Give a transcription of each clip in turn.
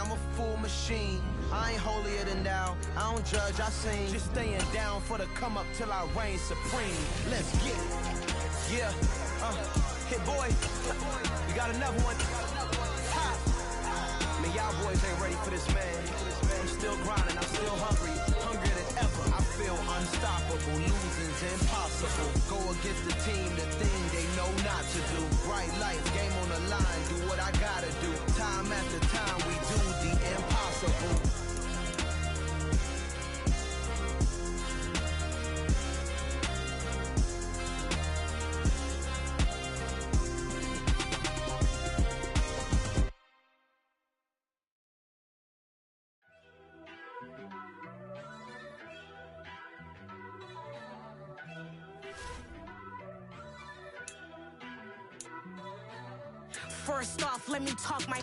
I'm a full machine. I ain't holier than thou. I don't judge, I sing. Just staying down for the come up till I reign supreme. Let's get it. Yeah. Hit boy. We got another one. Ha. Man, y'all boys ain't ready for this, man. I'm still grinding. I'm still hungry. Hungrier than ever. I feel unstoppable. Losing's impossible. Go against the team, the thing they know not to do. Bright light, game on the line. Do what I gotta do. Time after time, we do the impossible. First off, let me talk my...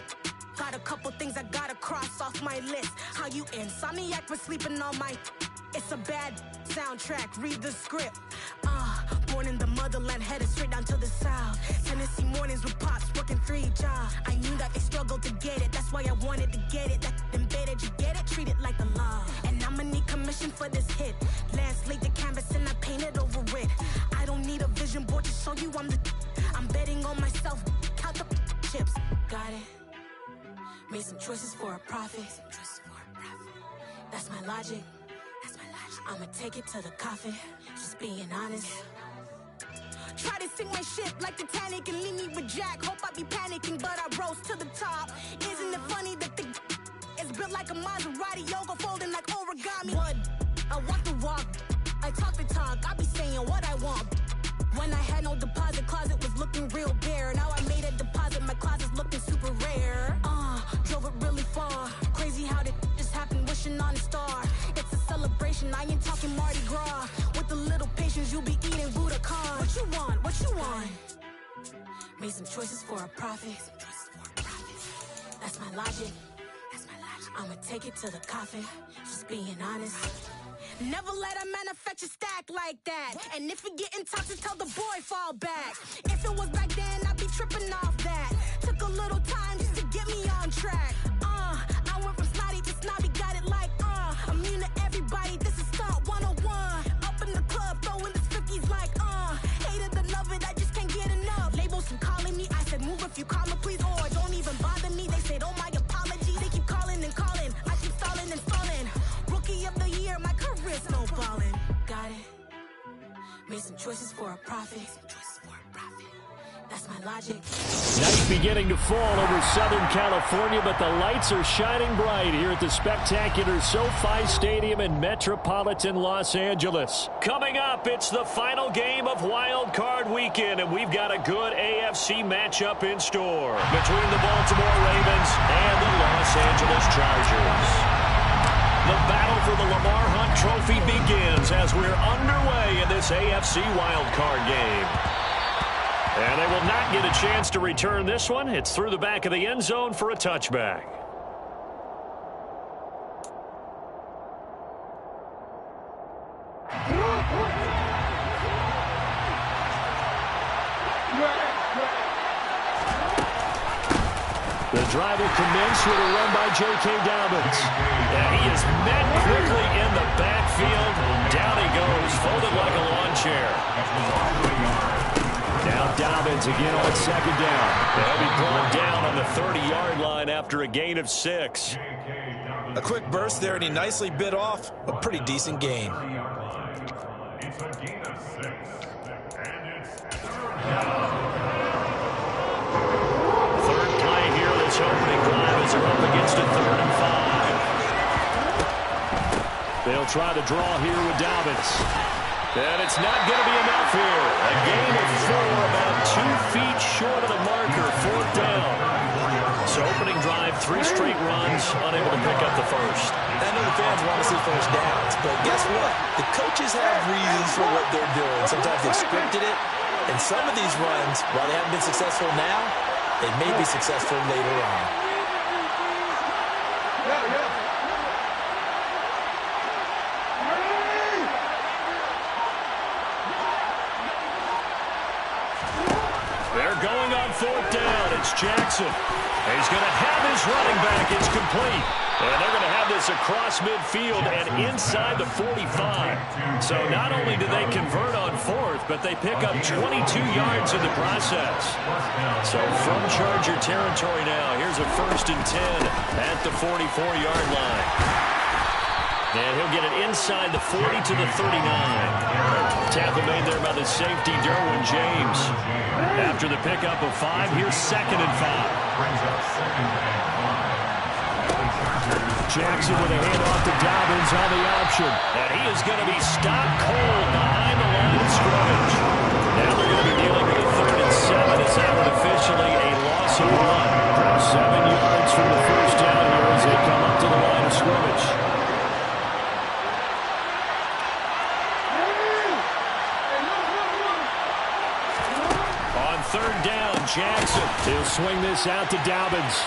Got a couple things I gotta cross off my list. How you insomniac for sleeping on my... It's a bad soundtrack, read the script. Born in the motherland, headed straight down to the south. Tennessee mornings with pops, working 3 jobs. I knew that they struggled to get it, that's why I wanted to get it. That embedded, you get it, treat it like a law. And I'ma need commission for this hit. Last laid the canvas and I painted over it. I don't need a vision board to show you I'm the... I'm betting on myself, count the chips. Got it. Made some choices for a profit. That's my logic. I'ma take it to the coffin. Just being honest. Try to sink my ship like Titanic and leave me with Jack. Hope I be panicking, but I rose to the top. Isn't it funny that the is built like a Maserati, yoga folding like origami? What? I walk the walk. I talk the talk. I be saying what I want. When I had no deposit, closet was looking real bare. Now I made a deposit, my closet's looking super rare. Drove it really far. Crazy how did just happen, wishing on a star. It's a celebration, I ain't talking Mardi Gras. With a little patience, you'll be eating Budokan. What you want? What you want? Made some choices for a profit. That's my logic. I'ma take it to the coffin. Just being honest. Never let a manufacture stack like that. And if we getting toxic, tell the boy fall back. If it was back then, I'd be tripping off that. Took a little time just to get me on track. I went from snotty to snobby, got it like immune to everybody, this is stunt 101. Up in the club, throwing the 50s like hate it or love it, I just can't get enough. Labels keep calling me, I said move if you call me please, or don't even bother me. They said oh my apology, they keep calling and calling. I keep stalling and stalling. Rookie of the year, my career snowballing. Got it. Made some choices for a profit. That's my logic. Night beginning to fall over Southern California, but the lights are shining bright here at the spectacular SoFi Stadium in metropolitan Los Angeles. Coming up, it's the final game of Wildcard Weekend, and we've got a good AFC matchup in store between the Baltimore Ravens and the Los Angeles Chargers. The battle for the Lamar Hunt Trophy begins as we're underway in this AFC wildcard game. And they will not get a chance to return this one. It's through the back of the end zone for a touchback. The drive will commence with a run by J.K. Dobbins. And he is met quickly in the backfield. Down he goes, folded like a lawn chair. Now Dobbins again on second down. They'll be brought down on the 30-yard line after a gain of 6. A quick burst there, and he nicely bit off a pretty decent gain. Third play here, this opening drive as they're up against a 3rd and 5. They'll try to draw here with Dobbins. And it's not going to be enough here. A gain of 4, about 2 feet short of the marker, 4th down. So opening drive, 3 straight runs, unable to pick up the first. I know the fans want to see first downs, but guess what? The coaches have reasons for what they're doing. Sometimes they've scripted it, and some of these runs, while they haven't been successful now, they may be successful later on. They're going on 4th down. It's Jackson. He's going to have his running back. It's complete. complete. And they're going to have this across midfield and inside the 45. So not only do they convert on fourth, but they pick up 22 yards in the process. So from Charger territory now, here's a 1st and 10 at the 44-yard line. And he'll get it inside the 40 to the 39. Tackle made there by the safety, Derwin James. After the pickup of 5, here's 2nd and 5. Jackson with a handoff to Dobbins on the option. And he is going to be stopped cold behind the line of scrimmage. Now they're going to be dealing with a 3rd and 7. It's out officially a loss of 1. 7 yards from the first down here as they come up to the line of scrimmage. On 3rd down, Jackson. He'll swing this out to Dobbins.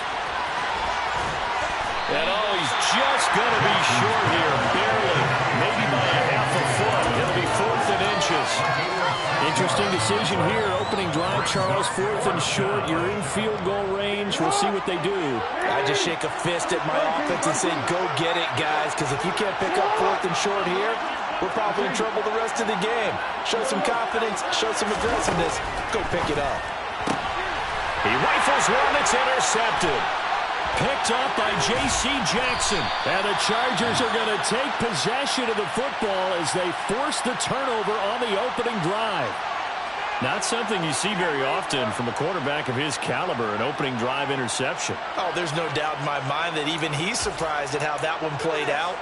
And he's just going to be short here, barely, maybe by a half a foot. It'll be 4th and inches. Interesting decision here. Opening drive, Charles, 4th and short. You're in field goal range. We'll see what they do. I just shake a fist at my offense and say, go get it, guys, because if you can't pick up 4th and short here, we're probably in trouble the rest of the game. Show some confidence, show some aggressiveness. Go pick it up. He rifles one that's intercepted. Picked up by J.C. Jackson. And the Chargers are going to take possession of the football as they force the turnover on the opening drive. Not something you see very often from a quarterback of his caliber, an opening drive interception. Oh, there's no doubt in my mind that even he's surprised at how that one played out.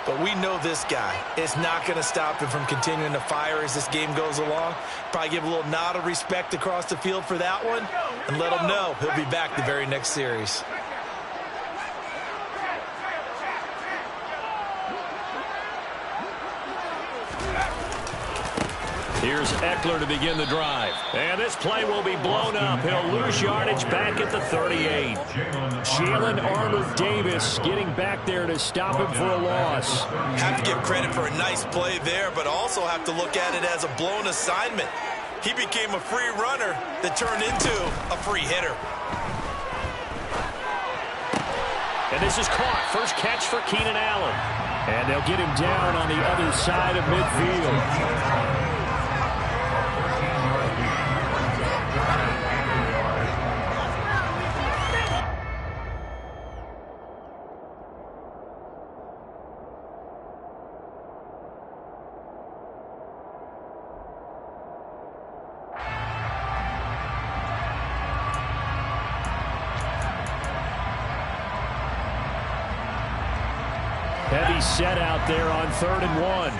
But we know this guy. It's not going to stop him from continuing to fire as this game goes along. Probably give a little nod of respect across the field for that one and let him know he'll be back the very next series. Here's Eckler to begin the drive. And this play will be blown up. He'll lose yardage back at the 38. Jalen Armour-Davis getting back there to stop him for a loss. Have to give credit for a nice play there, but also have to look at it as a blown assignment. He became a free runner that turned into a free hitter. And this is caught. First catch for Keenan Allen. And they'll get him down on the other side of midfield. Heavy set out there on 3rd and 1.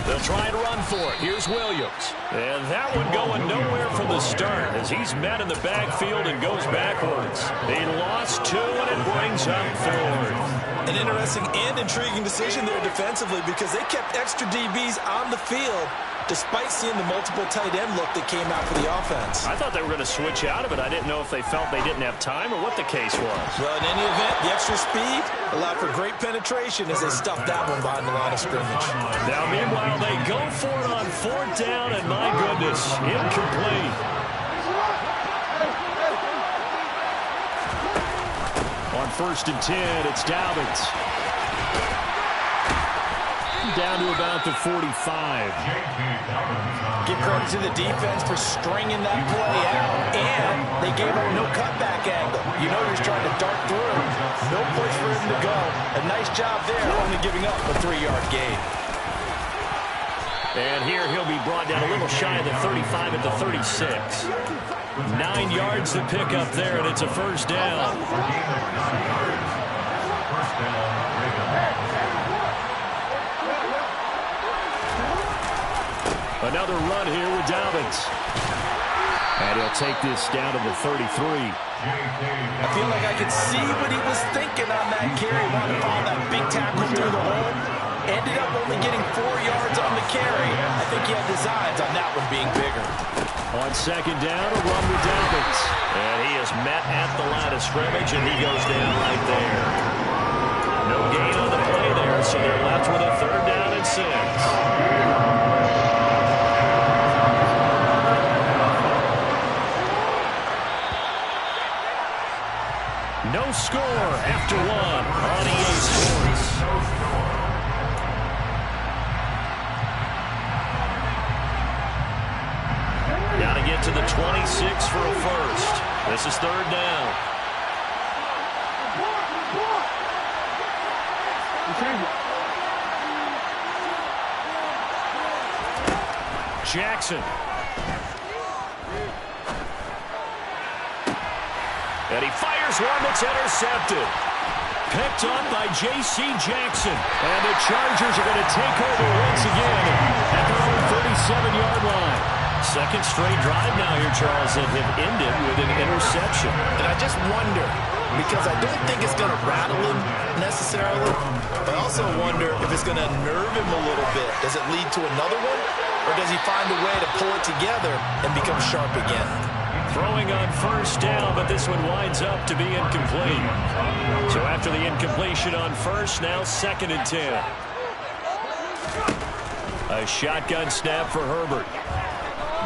They'll try and run for it. Here's Williams. And that one going nowhere from the start as he's met in the backfield and goes backwards. He lost 2 and it brings up 4th. An interesting and intriguing decision there defensively because they kept extra DBs on the field despite seeing the multiple tight end look that came out for the offense. I thought they were going to switch out of it. I didn't know if they felt they didn't have time or what the case was. Well, in any event, the extra speed allowed for great penetration as they stuffed that one behind the line of scrimmage. Now, meanwhile, they go for it on 4th down, and my goodness, incomplete. On 1st and 10, it's Dobbins. Down to about the 45. Give credit to the defense for stringing that play out, and they gave him no cutback angle. You know he was trying to dart through. No place for him to go. A nice job there, only giving up a 3-yard gain. And here he'll be brought down a little shy of the 35 at the 36. 9 yards to pick up there, and it's a 1st down. Another run here with Dobbins. And he'll take this down to the 33. I feel like I could see what he was thinking on that carry. Wanted to follow that big tackle through the hole. Ended up only getting 4 yards on the carry. I think he had designs on that one being bigger. On 2nd down, a run with Dobbins. And he is met at the line of scrimmage, and he goes down right there. No gain on the play there, so they're left with a 3rd down and 6. No score after one on EA Sports. Got to get to the 26 for a first. This is third down. Jackson. And he fires one that's intercepted. Picked up by J.C. Jackson. And the Chargers are going to take over once again at their own 37-yard line. Second straight drive now here, Charles, that have ended with an interception. And I just wonder, because I don't think it's going to rattle him necessarily, but I also wonder if it's going to nerve him a little bit. Does it lead to another one? Or does he find a way to pull it together and become sharp again? Throwing on first down, but this one winds up to be incomplete. So after the incompletion on first, now 2nd and 10. A shotgun snap for Herbert.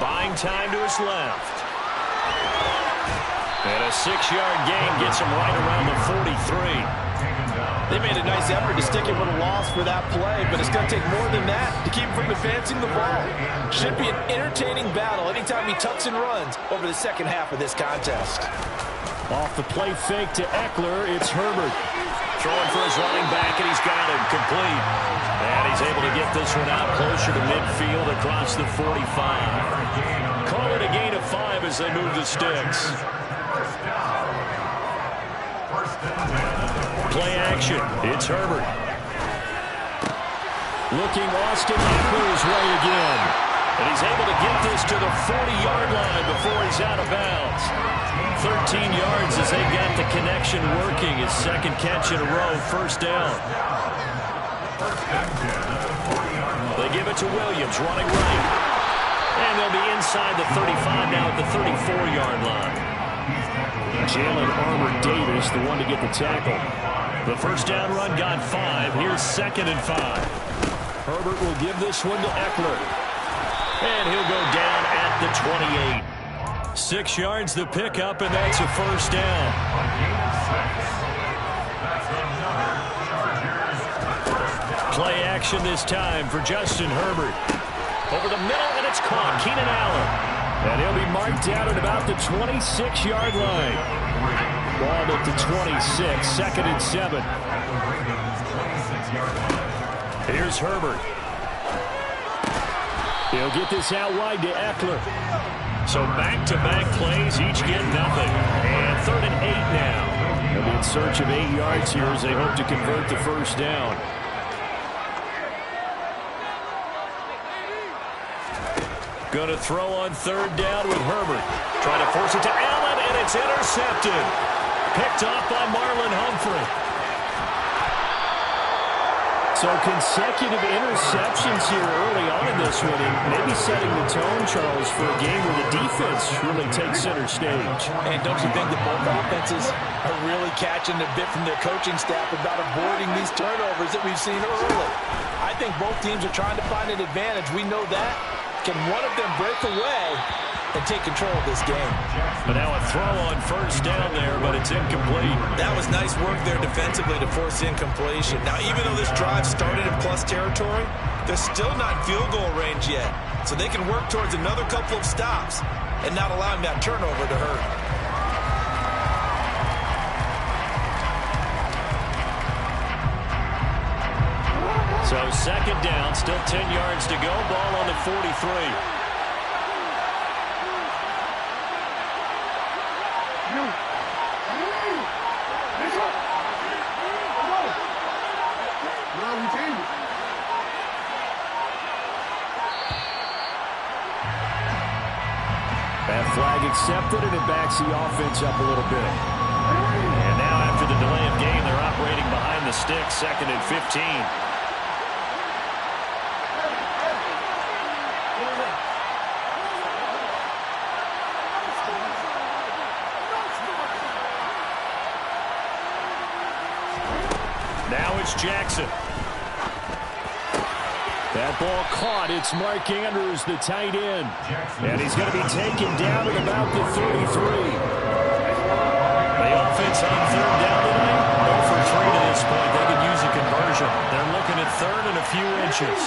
Buying time to his left. And a 6-yard gain gets him right around the 43. They made a nice effort to stick him with a loss for that play, but it's going to take more than that to keep him from advancing the ball. Should be an entertaining battle anytime he tucks and runs over the second half of this contest. Off the play fake to Eckler, it's Herbert. Throwing for his running back, and he's got him complete. And he's able to get this one out closer to midfield across the 45. Call it a gain of 5 as they move the sticks. Play action. It's Herbert. Looking Austin Eckler's way again. And he's able to get this to the 40-yard line before he's out of bounds. 13 yards as they got the connection working. His second catch in a row, first down. They give it to Williams, running right. And they'll be inside the 35 now at the 34-yard line. Jalen Armour-Davis, the one to get the tackle. The first down run got 5. Here's 2nd and 5. Herbert will give this one to Eckler. And he'll go down at the 28. 6 yards the pickup, and that's a first down. Play action this time for Justin Herbert. Over the middle, and it's caught. Keenan Allen. And he'll be marked down at about the 26-yard line. Ball at the 26, 2nd and 7. Here's Herbert. He'll get this out wide to Eckler. So back-to-back plays, each get nothing. And 3rd and 8 now. They'll be in search of 8 yards here as they hope to convert the first down. Going to throw on 3rd down with Herbert. Trying to force it to Allen, and it's intercepted. Picked off by Marlon Humphrey. So consecutive interceptions here early on in this one, and maybe setting the tone, Charles, for a game where the defense really takes center stage. And don't you think that both offenses are really catching a bit from their coaching staff about avoiding these turnovers that we've seen early? I think both teams are trying to find an advantage. We know that. Can one of them break away and take control of this game? But now a throw on first down there, but it's incomplete. That was nice work there defensively to force incompletion. Now, even though this drive started in plus territory, they're still not in field goal range yet. So they can work towards another couple of stops and not allowing that turnover to hurt. So 2nd down, still 10 yards to go. Ball on the 43. That flag accepted, and it backs the offense up a little bit. And now after the delay of game, they're operating behind the sticks, 2nd and 15. Now it's Jackson. That ball caught. It's Mark Andrews, the tight end. And he's going to be taken down at about the 33. The offense Patriots on third down tonight. 0 for 3 to this point. They could use a conversion. They're looking at third and a few inches.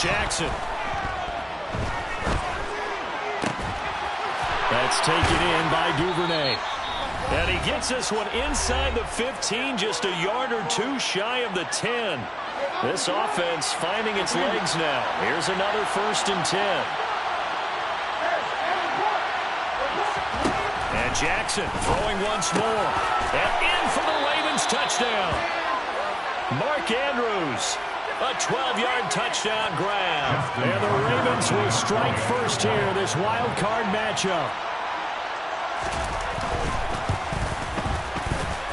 Jackson. That's taken in by Duvernay. And he gets this one inside the 15, just a yard or two shy of the 10. This offense finding its legs now. Here's another 1st and 10. And Jackson throwing once more. And in for the Ravens touchdown. Mark Andrews. A 12-yard touchdown grab. And the Ravens will strike first here, this wild card matchup.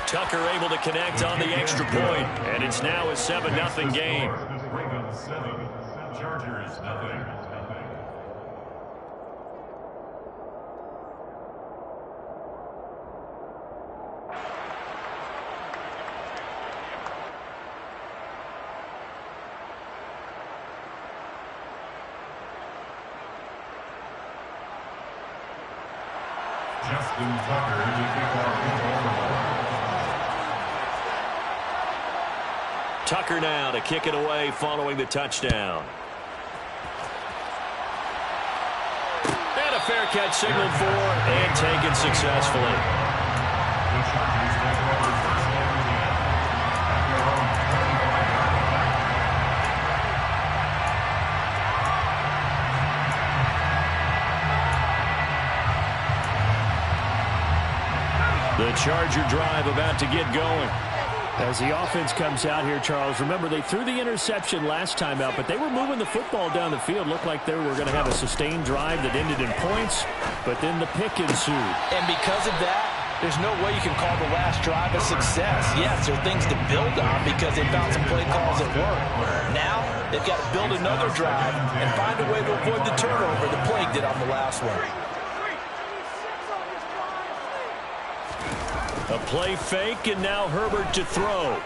Tucker able to connect on the extra point, and it's now a 7-0 game. Ravens 7, Chargers 0. Justin Tucker to kick off. Tucker now to kick it away following the touchdown. And a fair catch signaled for and taken successfully. The Chargers take over first and 10 at their own 29-yard line. The Charger drive about to get going. As the offense comes out here, Charles, remember they threw the interception last time out, but they were moving the football down the field. Looked like they were going to have a sustained drive that ended in points, but then the pick ensued. And because of that, there's no way you can call the last drive a success. Yes, there are things to build on because they found some play calls that work. Now, they've got to build another drive and find a way to avoid the turnover the play did on the last one. A play fake, and now Herbert to throw.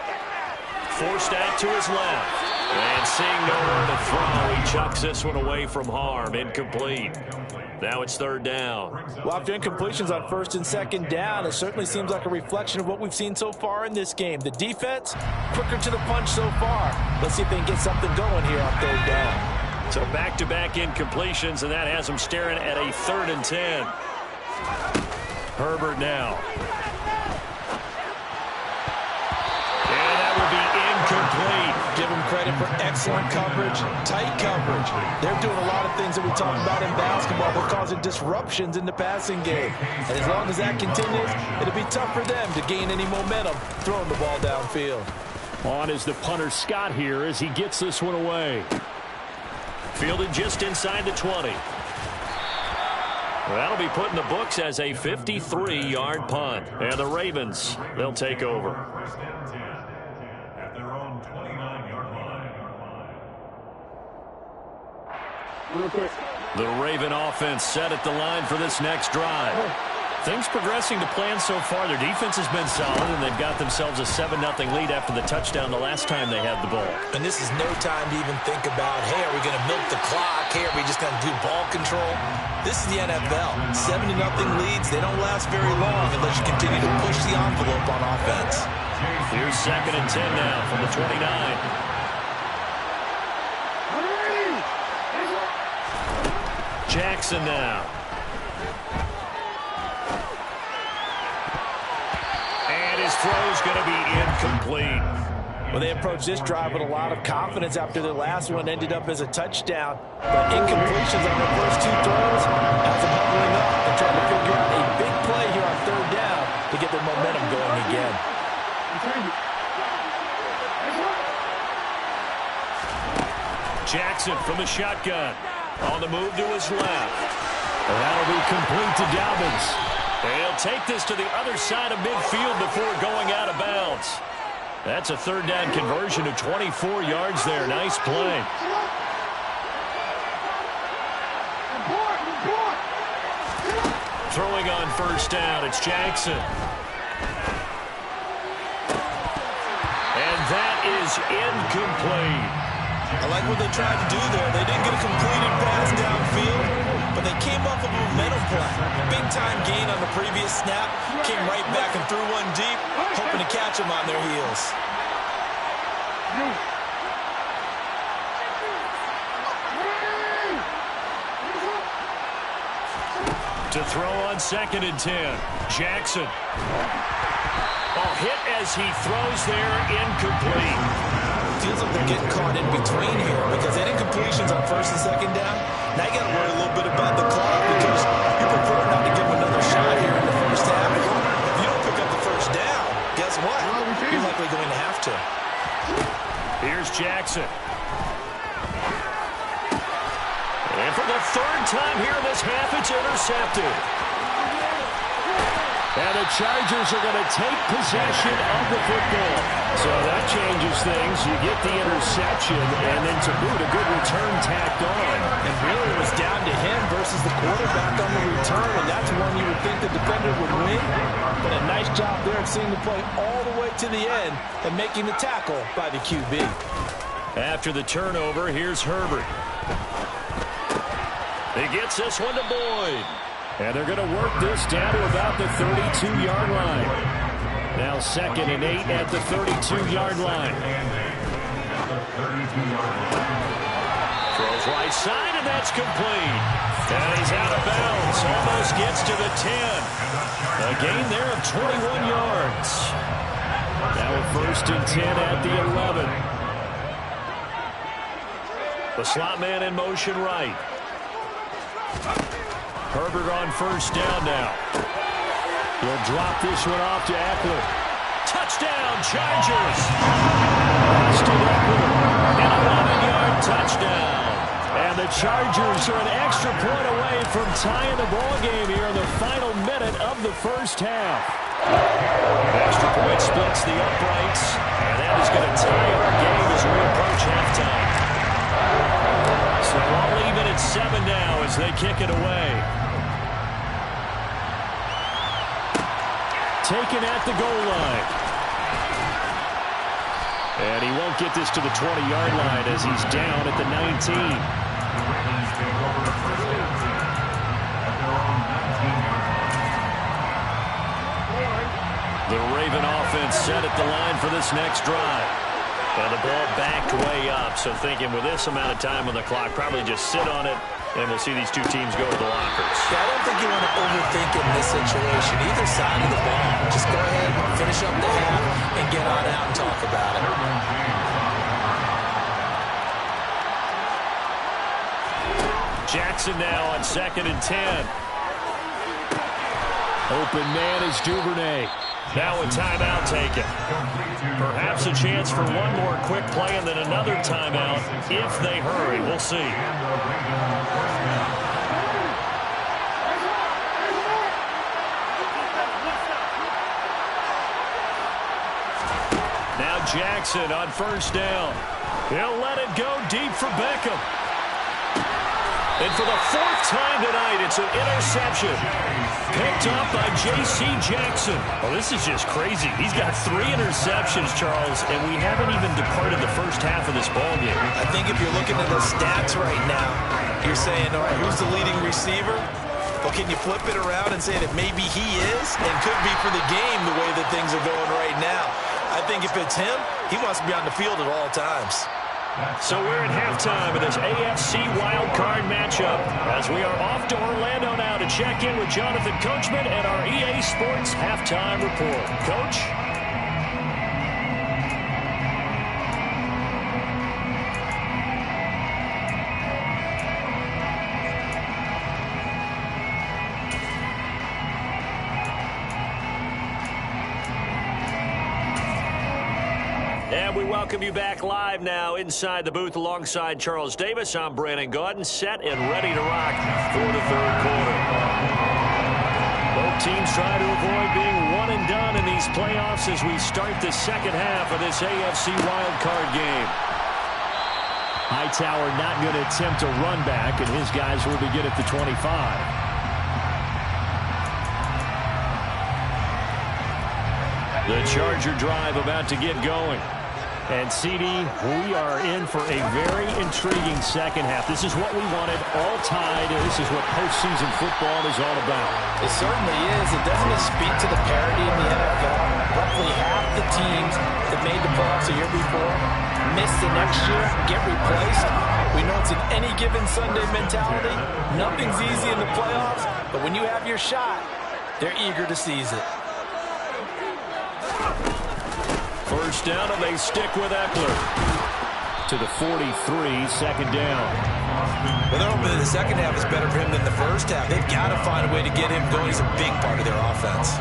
Forced out to his left. And seeing nowhere to throw, he chucks this one away from harm. Incomplete. Now it's third down. Well, after incompletions on 1st and 2nd down, it certainly seems like a reflection of what we've seen so far in this game. The defense, quicker to the punch so far. Let's see if they can get something going here on 3rd down. So back-to-back incompletions, and that has them staring at a 3rd and 10. Herbert now. Complete. Give them credit for excellent coverage, tight coverage. They're doing a lot of things that we talk about in basketball. They're causing disruptions in the passing game. And as long as that continues, it'll be tough for them to gain any momentum throwing the ball downfield. On is the punter Scott here as he gets this one away. Fielded just inside the 20. That'll be put in the books as a 53-yard punt. And the Ravens, they'll take over. First and 10 at their own 29-yard line. The Raven offense set at the line for this next drive. Things progressing to plan so far. Their defense has been solid, and they've got themselves a 7-0 lead after the touchdown the last time they had the ball. And this is no time to even think about, hey, are we going to milk the clock? Hey, are we just going to do ball control? This is the NFL. 7-0 leads, they don't last very long unless you continue to push the envelope on offense. Here's 2nd and 10 now from the 29. Jackson now. And his throw's going to be incomplete. Well, they approached this drive with a lot of confidence after their last one ended up as a touchdown. But incompletions on their first 2 throws has them huddling up and trying to figure out a big play here on 3rd down to get their momentum going again. Jackson from the shotgun. On the move to his left. And that'll be complete to Dobbins. He'll take this to the other side of midfield before going out of bounds. That's a 3rd down conversion of 24 yards there. Nice play. Throwing on 1st down, it's Jackson. And that is incomplete. I like what they tried to do there. They didn't get a completed pass downfield, but they came up with a momentum play. Big-time gain on the previous snap, came right back and threw one deep, hoping to catch them on their heels. To throw on 2nd and 10. Jackson. Oh, hit as he throws there, incomplete. Feels like they're getting caught in between here because they did completions on 1st and 2nd down. Now you got to worry a little bit about the clock because you prefer not to give them another shot here in the first half. If you don't pick up the 1st down, guess what? You're likely going to have to. Here's Jackson. And for the 3rd time here in this half, it's intercepted. And the Chargers are going to take possession of the football. So that changes things. You get the interception, and then to boot, a good return tacked on. And really it was down to him versus the quarterback on the return, and that's one you would think the defender would win. But a nice job there of seeing the play all the way to the end and making the tackle by the QB. After the turnover, here's Herbert. He gets this one to Boyd. And they're going to work this down to about the 32-yard line. Now 2nd and 8 at the 32-yard line. Throws right side, and that's complete. And he's out of bounds. Almost gets to the 10. A gain there of 21 yards. Now a 1st and 10 at the 11. The slot man in motion right. Herbert on 1st down now. He'll drop this one off to Eckler. Touchdown, Chargers! Austin Eckler, an 11-yard touchdown. And the Chargers are an extra point away from tying the ball game here in the final minute of the 1st half. Extra point splits the uprights, and that is going to tie our game as we approach halftime. So all even at 7 now as they kick it away. Taken at the goal line. And he won't get this to the 20-yard line as he's down at the 19. The Raven offense set at the line for this next drive. And the ball backed way up, so thinking with this amount of time on the clock, probably just sit on it, and we'll see these two teams go to the lockers. Yeah, I don't think you want to overthink in this situation. Either side of the ball, just go ahead, finish up the half, and get on out and talk about it. Jackson now on 2nd and 10. Open man is Duvernay. Now a timeout taken. Perhaps a chance for one more quick play and then another timeout if they hurry. We'll see. Now Jackson on 1st down. He'll let it go deep for Beckham. And for the 4th time tonight, it's an interception. Picked up by J.C. Jackson. Well, this is just crazy. He's got 3 interceptions, Charles, and we haven't even departed the first half of this ballgame. I think if you're looking at the stats right now, you're saying, all right, who's the leading receiver? Well, can you flip it around and say that maybe he is and could be for the game the way that things are going right now? I think if it's him, he must be on the field at all times. So we're at halftime of this AFC Wildcard matchup as we are off to Orlando now to check in with Jonathan Coachman and our EA Sports Halftime Report. Coach? And we welcome you back live now inside the booth alongside Charles Davis. I'm Brandon Gaudin, set and ready to rock for the 3rd quarter. Both teams try to avoid being one and done in these playoffs as we start the 2nd half of this AFC wildcard game. Hightower not going to attempt a run back, and his guys will begin at the 25. The Charger drive about to get going. And, CD, we are in for a very intriguing second half. This is what we wanted, all tied. This is what postseason football is all about. It certainly is. It doesn't speak to the parity in the NFL. Roughly half the teams that made the playoffs a year before miss the next year, get replaced. We know it's an any given Sunday mentality. Nothing's easy in the playoffs, but when you have your shot, they're eager to seize it. First down, and they stick with Eckler. To the 43, second down. Well, they're hoping that the second half is better for him than the first half. They've got to find a way to get him going. He's a big part of their offense.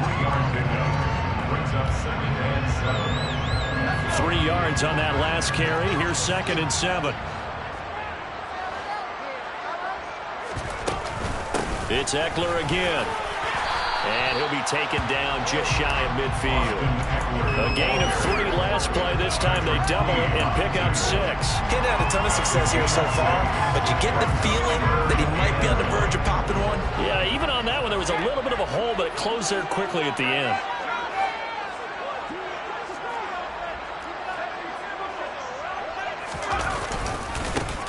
3 yards on that last carry. Here's 2nd and 7. It's Eckler again. And he'll be taken down just shy of midfield. A gain of 3 last play. This time they double it and pick up 6. He's had a ton of success here so far, but you get the feeling that he might be on the verge of popping one. Yeah, even on that one, there was a little bit of a hole, but it closed there quickly at the end.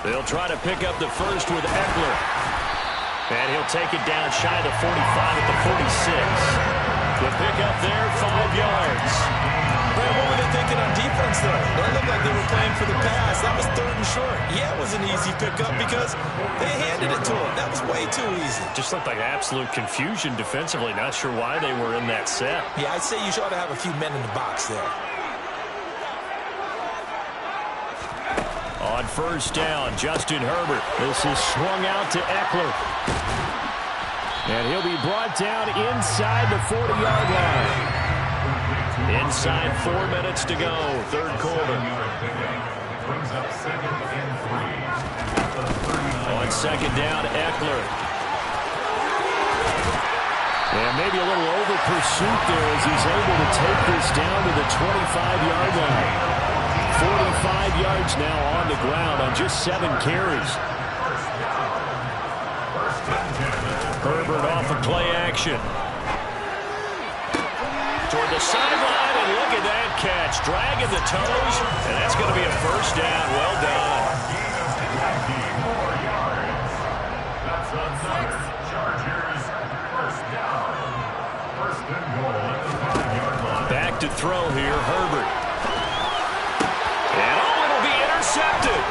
They'll try to pick up the first with Eckler. And he'll take it down shy of the 45 at the 46. The pickup there, 5 yards. Man, what were they thinking on defense, though? They looked like they were playing for the pass. That was 3rd and short. Yeah, it was an easy pickup because they handed it to him. That was way too easy. Just looked like absolute confusion defensively. Not sure why they were in that set. Yeah, I'd say you ought to have a few men in the box there. On first down, Justin Herbert. This is swung out to Eckler. And he'll be brought down inside the 40-yard line. Inside 4 minutes to go, 3rd quarter. On 2nd down, Eckler. And maybe a little over pursuit there as he's able to take this down to the 25-yard line. 45 yards now on the ground on just 7 carries. Herbert off of play action. Toward the sideline, and look at that catch. Dragging the toes, and that's going to be a first down. Well done. Back to throw here, Herbert. And oh, it'll be intercepted.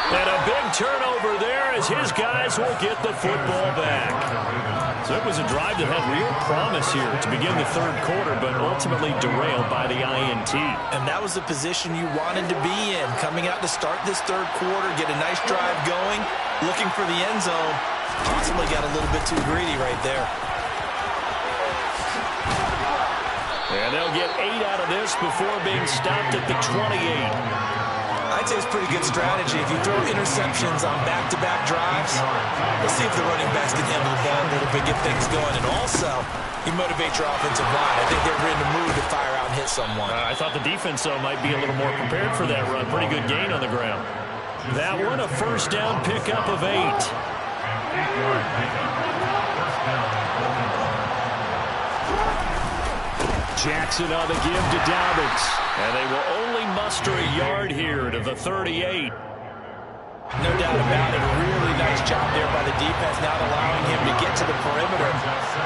And a big turnover there as his guys will get the football back. So it was a drive that had real promise here to begin the 3rd quarter, but ultimately derailed by the INT. And that was the position you wanted to be in. Coming out to start this 3rd quarter, get a nice drive going, looking for the end zone. Ultimately got a little bit too greedy right there. And they'll get 8 out of this before being stopped at the 28. I'd say it's pretty good strategy. If you throw interceptions on back-to-back drives, we'll see if the running backs can handle the ball a little bit, get things going. And also, you motivate your offensive line. I think they're in the mood to fire out and hit someone. I thought the defense, though, might be a little more prepared for that run. Pretty good gain on the ground. That one, a first down pickup of 8. Jackson on the give to Dobbins. And they will only muster a yard here to the 38. No doubt about it. A really nice job there by the defense, not allowing him to get to the perimeter.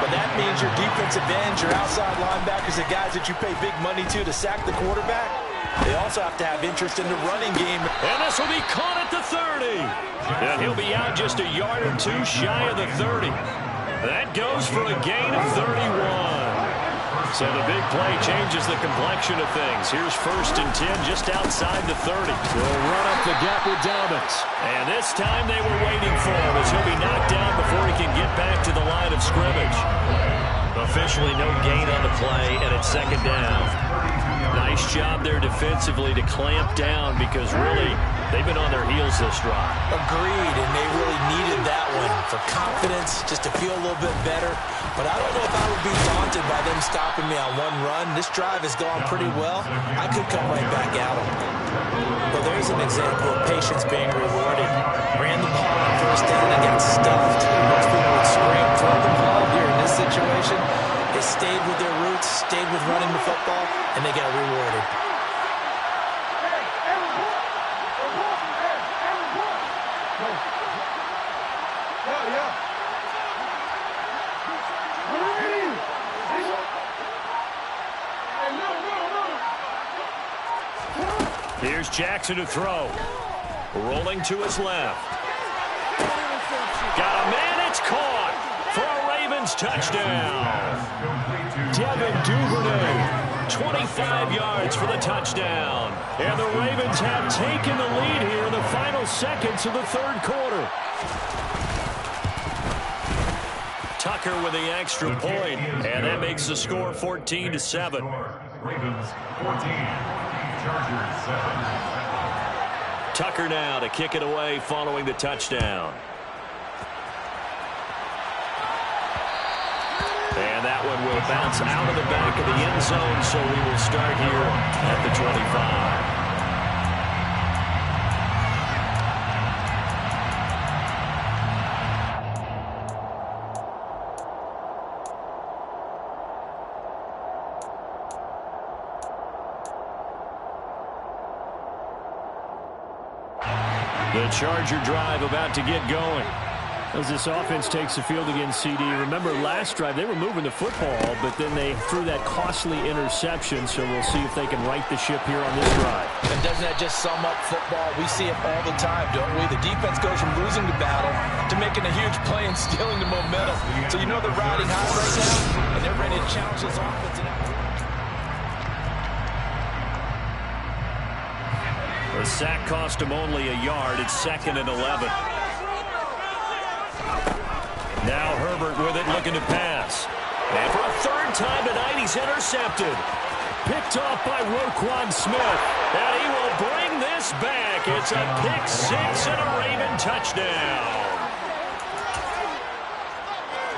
But that means your defensive ends, your outside linebackers, the guys that you pay big money to sack the quarterback, they also have to have interest in the running game. And this will be caught at the 30. And he'll be out just a yard or 2 shy of the 30. That goes for a gain of 31. So the big play changes the complexion of things. Here's 1st and 10 just outside the 30. They'll run up the gap with Dobbins. And this time they were waiting for him as he'll be knocked down before he can get back to the line of scrimmage. Officially no gain on the play, and it's 2nd down. Nice job there defensively to clamp down because really they've been on their heels this drive. Agreed, and they really needed that one for confidence, just to feel a little bit better. But I don't know if I would be daunted by them stopping me on one run. This drive has gone pretty well. I could come right back at them. Well, there's an example of patience being rewarded. Ran the ball on first down and got stuffed. Most people would scream, throw the ball here in this situation. They stayed with their roots, stayed with running the football, and they got rewarded. Here's Jackson to throw. Rolling to his left. Got a man, it's caught for a Ravens touchdown. Devin Duvernay, 25 yards for the touchdown. And the Ravens have taken the lead here in the final seconds of the third quarter. Tucker with the extra point, and that makes the score 14-7. Ravens 14, Chargers 7. Tucker now to kick it away following the touchdown. And that one will bounce out of the back of the end zone, so we will start here at the 25. The Charger drive about to get going. As this offense takes the field against CD, remember last drive they were moving the football, but then they threw that costly interception, so we'll see if they can right the ship here on this drive. And doesn't that just sum up football? We see it all the time, don't we? The defense goes from losing the battle to making a huge play and stealing the momentum. So you know they're riding high right now, and they're ready to challenge this offense. The sack cost him only a yard. It's 2nd and 11. Now Herbert with it, looking to pass. And for a third time tonight, he's intercepted. Picked off by Roquan Smith. And he will bring this back. It's a pick six and a Raven touchdown.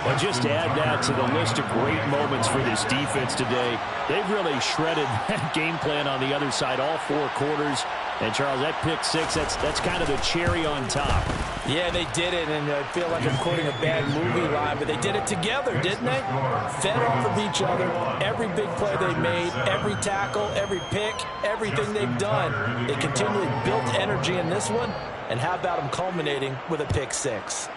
Well, just to add that to the list of great moments for this defense today, they've really shredded that game plan on the other side all 4 quarters. And, Charles, that pick six, that's kind of the cherry on top. Yeah, they did it, and I feel like I'm quoting a bad movie line, but they did it together, didn't they? Fed off of each other. Every big play they made, every tackle, every pick, everything they've done. They continually built energy in this one, and how about them culminating with a pick six?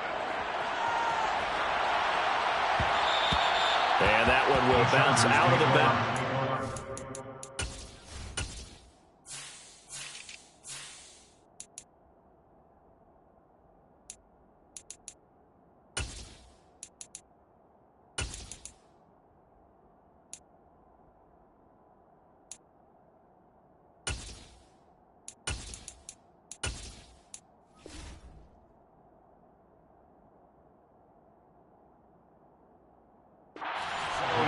And that one will bounce out of the back.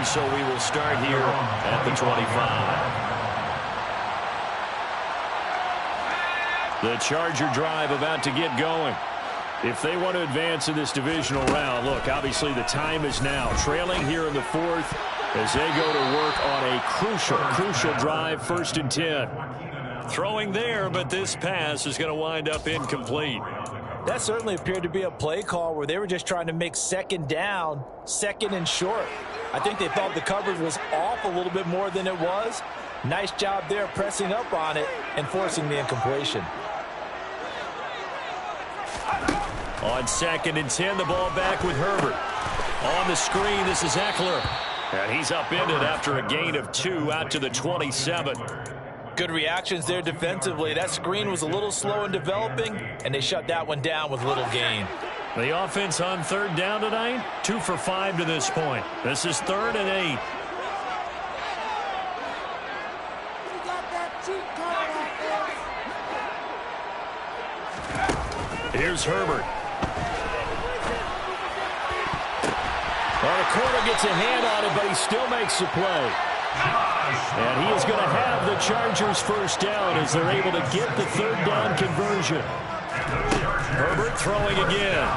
So we will start here at the 25. The Charger drive about to get going. If they want to advance in this divisional round, look, obviously the time is now. Trailing here in the 4th as they go to work on a crucial drive, 1st and 10. Throwing there, but this pass is going to wind up incomplete. That certainly appeared to be a play call where they were just trying to make 2nd down, 2nd and short. I think they thought the coverage was off a little bit more than it was. Nice job there pressing up on it and forcing the incompletion. On 2nd and 10, the ball back with Herbert. On the screen, this is Eckler. And he's upended after a gain of 2 out to the 27. Good reactions there defensively. That screen was a little slow in developing, and they shut that one down with little gain. The offense on 3rd down tonight, 2 for 5 to this point. This is 3rd and 8. Here's Herbert. Well, the corner gets a hand on it, but he still makes the play. And he is going to have the Chargers 1st down as they're able to get the 3rd down conversion. Herbert throwing again.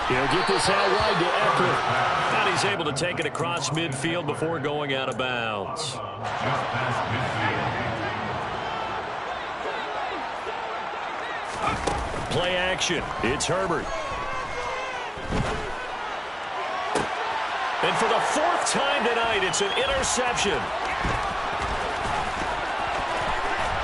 He'll get this out wide to Eckler. And he's able to take it across midfield before going out of bounds. Play action. It's Herbert. And for the 4th time tonight, it's an interception.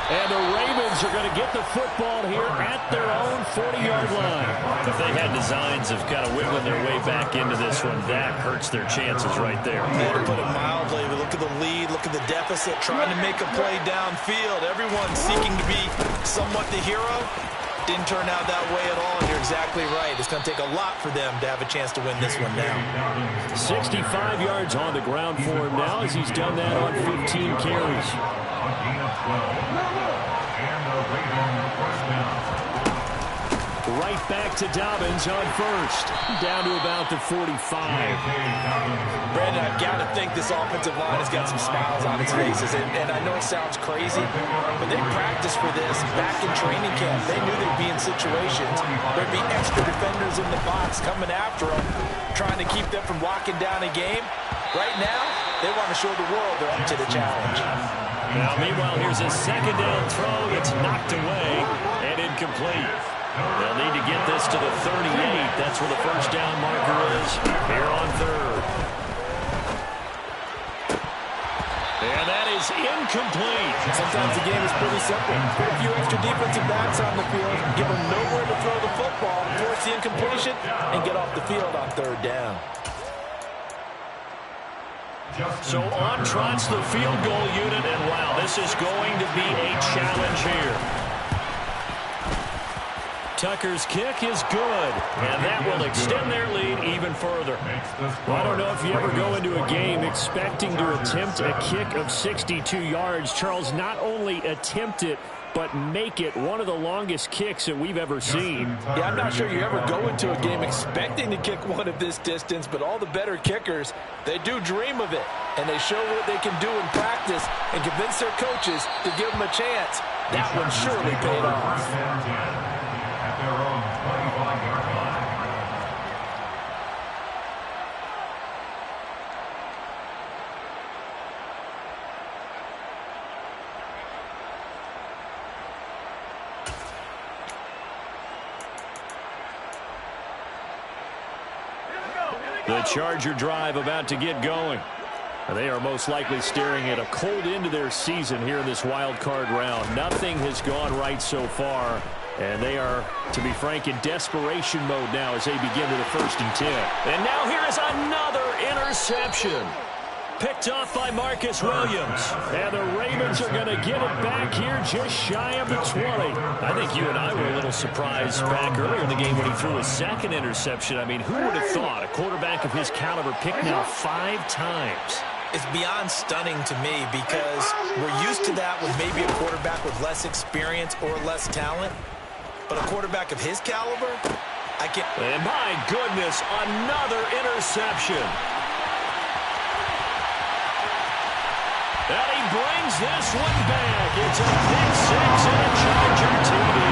And the Ravens are going to get the football here at their own 40-yard line. If they had designs of kind of wiggling their way back into this one, that hurts their chances right there. To put it mildly, we look at the lead, look at the deficit, trying to make a play downfield. Everyone seeking to be somewhat the hero. Didn't turn out that way at all, and you're exactly right. It's going to take a lot for them to have a chance to win this one now. 65 yards on the ground for him now as he's done that on 15 carries. Right back to Dobbins on first. Down to about the 45. Brandon, I've got to think this offensive line has got some smiles on its faces. And I know it sounds crazy, but they practiced for this back in training camp. They knew they'd be in situations. There'd be extra defenders in the box coming after them, trying to keep them from locking down a game. Right now, they want to show the world they're up to the challenge. Now, meanwhile, here's a second down throw that's knocked away and incomplete. They'll need to get this to the 38. That's where the first down marker is here on 3rd. And that is incomplete. Sometimes the game is pretty simple. Put a few extra defensive backs on the field, give them nowhere to throw the football, force the incompletion, and get off the field on 3rd down. So on trots the field goal unit, and wow, this is going to be a challenge here. Tucker's kick is good, and that will extend their lead even further. Well, I don't know if you ever go into a game expecting to attempt a kick of 62 yards. Charles, not only attempt it, but make it one of the longest kicks that we've ever seen. Yeah, I'm not sure you ever go into a game expecting to kick one of this distance, but all the better kickers, they do dream of it, and they show what they can do in practice and convince their coaches to give them a chance. That one surely paid off. At their own 25-yard line. The Charger drive about to get going. They are most likely staring at a cold end to their season here in this wild card round. Nothing has gone right so far, and they are, to be frank, in desperation mode now as they begin to the 1st and 10. And now here is another interception. Picked off by Marcus Williams. And the Ravens are going to get it back here just shy of the 20. I think you and I were a little surprised back earlier in the game when he threw his 2nd interception. I mean, who would have thought a quarterback of his caliber picked now 5 times? It's beyond stunning to me because we're used to that with maybe a quarterback with less experience or less talent. But a quarterback of his caliber, I can't. And my goodness, another interception. And he brings this one back. It's a pick 6 and a Charger TD.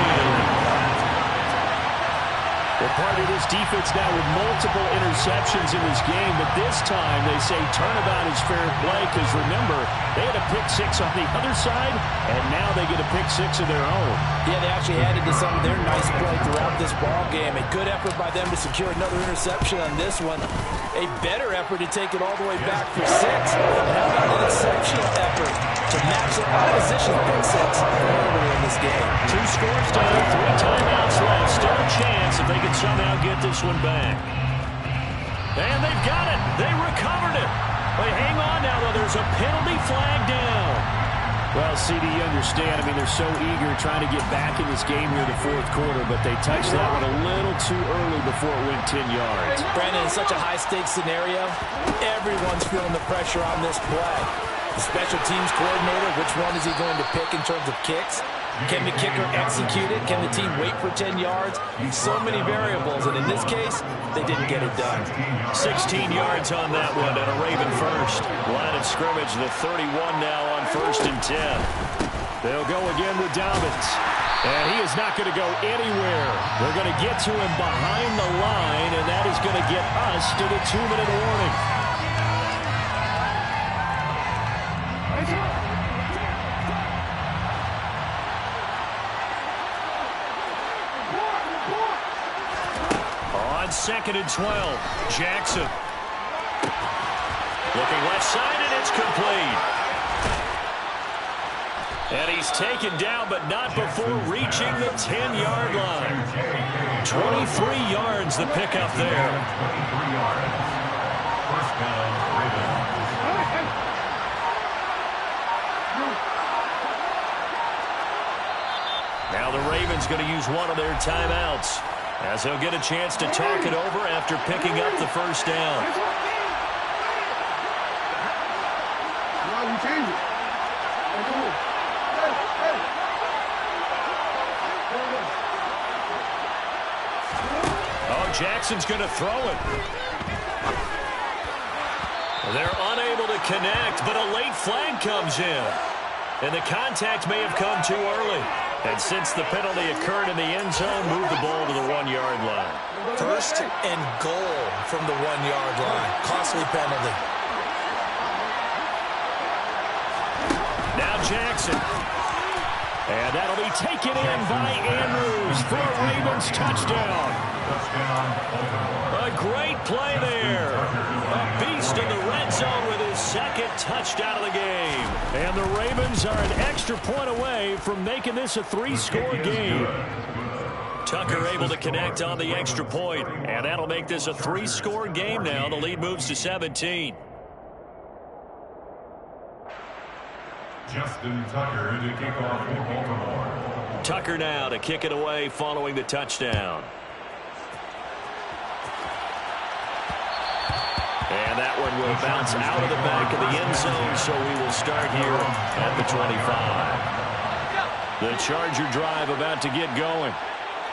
Well, part of this defense now with multiple interceptions in this game, but this time they say turnabout is fair play because, remember, they had a pick 6 on the other side, and now they get a pick 6 of their own. Yeah, they actually added to some of their nice play throughout this ball game. A good effort by them to secure another interception on this one. A better effort to take it all the way back for 6. And how about an exceptional effort to match the opposition's pick 6 earlier in this game. 2 scores down, 3 timeouts left. Still a chance if they can somehow get this one back. And they've got it. They recovered it. But hang on now, though. There's a penalty flag down. Well, CD, you understand. I mean, they're so eager trying to get back in this game here in the 4th quarter, but they touched that one a little too early before it went 10 yards. Brandon, in such a high-stakes scenario, everyone's feeling the pressure on this play. The special teams coordinator, which one is he going to pick in terms of kicks? Can the kicker execute it? Can the team wait for 10 yards? So many variables, and in this case, they didn't get it done. 16 yards on that one, and a Raven first. Line of scrimmage, the 31 now on 1st and 10. They'll go again with Dobbins. And he is not going to go anywhere. They're going to get to him behind the line, and that is going to get us to the 2-minute warning. On 2nd and 12, Jackson. Looking left side, and it's complete. And he's taken down, but not before reaching the 10-yard line. 23 yards the pickup there. 23 yards. First down, Ravens. Now the Ravens going to use one of their timeouts, as he'll get a chance to talk it over after picking up the first down. Oh, Jackson's going to throw it. They're unable to connect, but a late flag comes in. And the contact may have come too early. And since the penalty occurred in the end zone, move the ball to the 1-yard line. First and goal from the 1-yard line. Costly penalty. Now Jackson. And that'll be taken in by Andrews for a Ravens touchdown. A great play there. A beast in the red zone with his second touchdown of the game. And the Ravens are an extra point away from making this a 3-score game. Tucker able to connect on the extra point, and that'll make this a 3-score game now. The lead moves to 17. Justin Tucker to kick off for Baltimore. Tucker now to kick it away following the touchdown. And that one will bounce out of the back of the end zone, so we will start here at the 25. The Charger drive about to get going.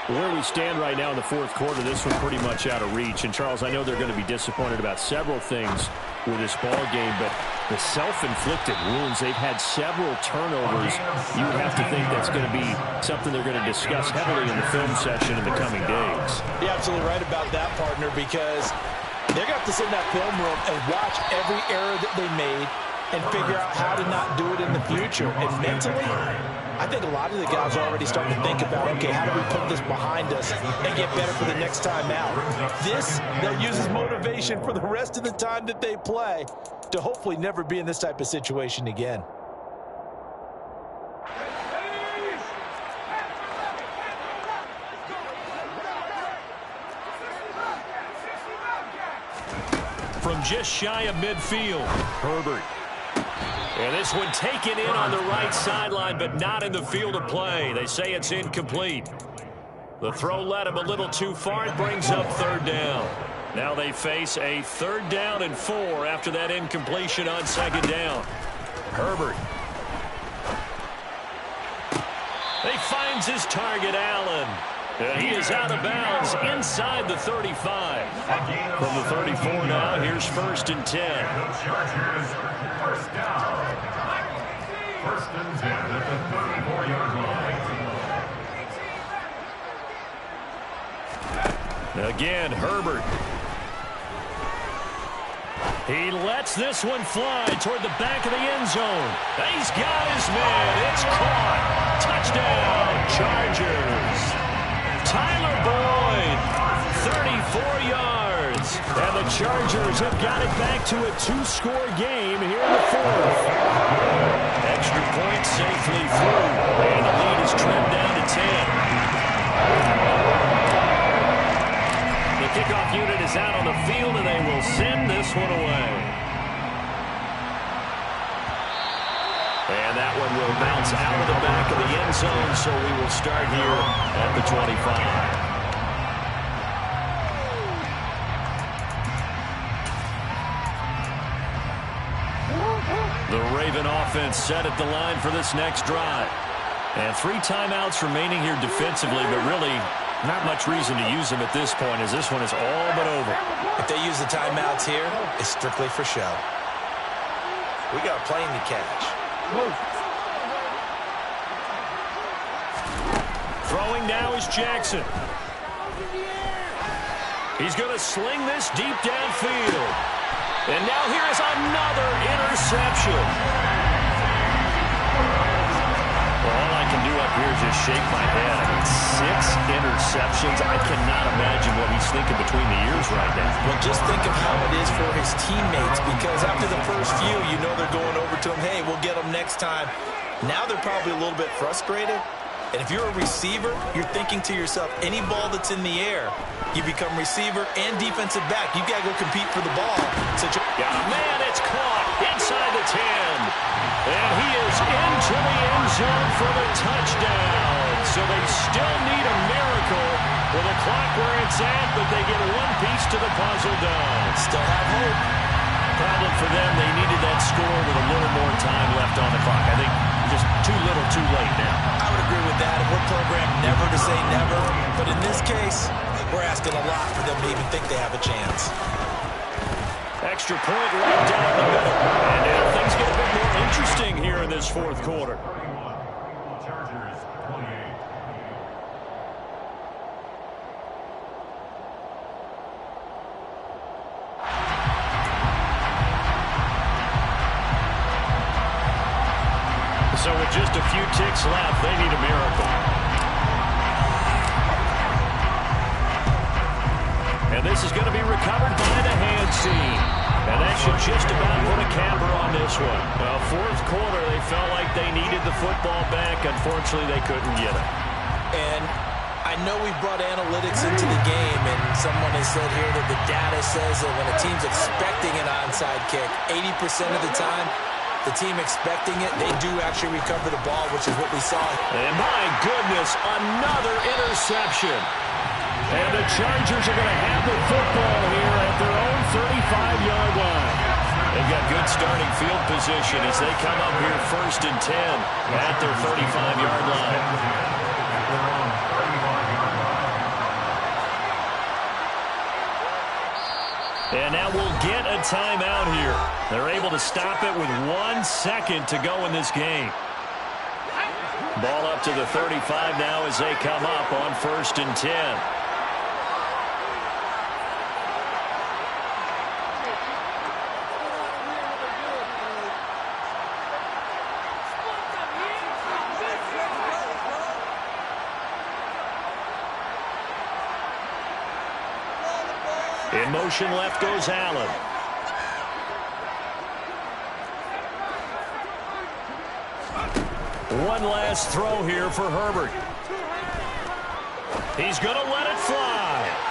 Where we stand right now in the fourth quarter, this one pretty much out of reach. And, Charles, I know they're going to be disappointed about several things with this ball game, but the self-inflicted wounds, they've had several turnovers. You would have to think that's going to be something they're going to discuss heavily in the film session in the coming days. You're absolutely right about that, partner, because they're going to have to sit in that film room and watch every error that they made and figure out how to not do it in the future. And mentally, I think a lot of the guys are already starting to think about, okay, how do we put this behind us and get better for the next time out? This, they'll use as motivation for the rest of the time that they play to hopefully never be in this type of situation again. From just shy of midfield, Herbert. And this one taken in on the right sideline, but not in the field of play. They say it's incomplete. The throw led him a little too far. It brings up third down. Now they face a 3rd down and 4 after that incompletion on 2nd down. Herbert. He finds his target, Allen. And he is out of bounds inside the 35. From the 34 now, here's 1st and 10. The Chargers, first down. 1st and 10 at the 34-yard line. Again, Herbert. He lets this one fly toward the back of the end zone. He's got his man. It's caught. Touchdown, Chargers. Tyler Boyd, 34 yards. And the Chargers have got it back to a 2-score game here in the 4th. Extra point safely through. And the lead is trimmed down to 10. The kickoff unit is out on the field, and they will send this one away. And that one will bounce out of the back of the end zone, so we will start here at the 25. The Raven offense set at the line for this next drive. And 3 timeouts remaining here defensively, but really not much reason to use them at this point, as this one is all but over. If they use the timeouts here, it's strictly for show. We got a plane to catch. Throwing now is Jackson. He's going to sling this deep downfield. And now here is another interception. Well, all I can do up here is just shake my head. I mean, 6 interceptions. I cannot imagine what he's thinking between the ears right now. Well, just think of how it is for his teammates, because after the first few, you know they're going over to him, hey, we'll get them next time. Now they're probably a little bit frustrated. And if you're a receiver, you're thinking to yourself, any ball that's in the air, you become receiver and defensive back. You got to go compete for the ball. Man, it's caught inside the 10. And he is into the end zone for the touchdown. So they still need a miracle with the clock where it's at, but they get one piece to the puzzle done. Still have hope. Problem for them, they needed that score with a little more time left on the clock. I think just too little too late now. I would agree with that. We're programmed never to say never. But in this case, we're asking a lot for them to even think they have a chance. Extra point right down the middle. And now things get a bit more interesting here in this fourth quarter. Chargers 28. So with just a few ticks left, they need a miracle. And this is going to be recovered by the hands team. And that should just about put a capper on this one. Well, fourth quarter, they felt like they needed the football back. Unfortunately, they couldn't get it. And I know we brought analytics into the game, and someone has said here that the data says that when a team's expecting an onside kick, 80% of the time, the team expecting it, they do actually recover the ball, which is what we saw. And my goodness, another interception. And the Chargers are going to have the football here at their own 35-yard line. They've got good starting field position as they come up here 1st and 10 at their 35-yard line. And now we'll get a timeout here. They're able to stop it with 1 second to go in this game. Ball up to the 35 now as they come up on 1st and 10. In motion left goes Allen. One last throw here for Herbert. He's going to let it fly.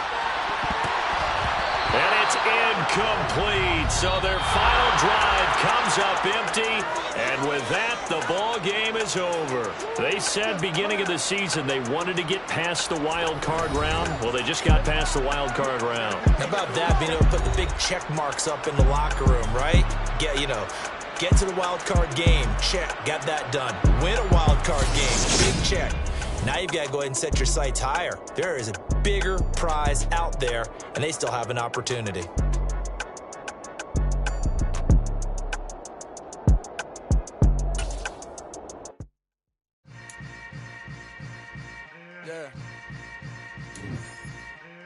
And it's incomplete. So their final drive comes up empty. And with that, the ball game is over. They said beginning of the season they wanted to get past the wild card round. Well, they just got past the wild card round. How about that, being able to put the big check marks up in the locker room, right? Get to the wild card game, check, got that done. Win a wild card game, big check. Now you've got to go ahead and set your sights higher. There is a bigger prize out there, and they still have an opportunity.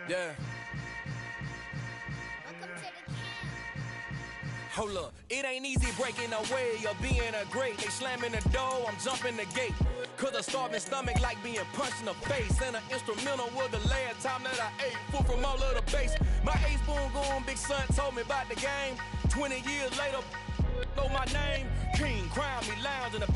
Yeah. Hold up, it ain't easy breaking away or being a great. They slamming the door, I'm jumping the gate. Cause a starving stomach like being punched in the face. And an instrumental was the last time that I ate food from all of the base. My A-spoon going, big son told me about the game. 20 years later, know my name. King, crown me, lounge in the